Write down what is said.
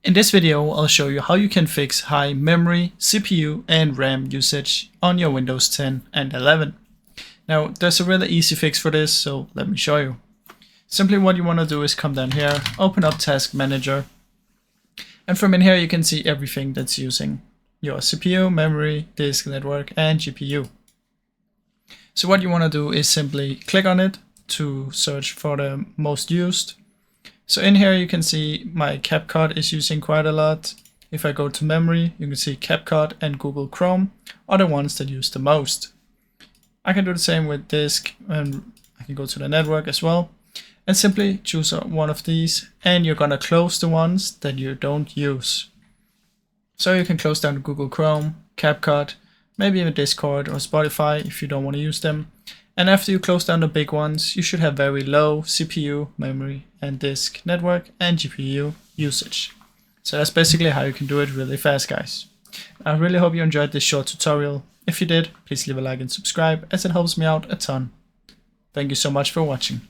In this video, I'll show you how you can fix high memory, CPU and RAM usage on your Windows 10 and 11. Now, there's a really easy fix for this, so let me show you. Simply what you want to do is come down here, open up Task Manager, and from in here you can see everything that's using your CPU, memory, disk, network and GPU. So what you want to do is simply click on it to search for the most used. So in here you can see my CapCut is using quite a lot. If I go to memory, you can see CapCut and Google Chrome are the ones that use the most. I can do the same with disk, and I can go to the network as well and simply choose one of these, and you're gonna close the ones that you don't use. So you can close down Google Chrome, CapCut, maybe even Discord or Spotify if you don't want to use them. And after you close down the big ones, you should have very low CPU, memory and disk, network and GPU usage. So that's basically how you can do it really fast, guys. I really hope you enjoyed this short tutorial. If you did, please leave a like and subscribe, as it helps me out a ton. Thank you so much for watching.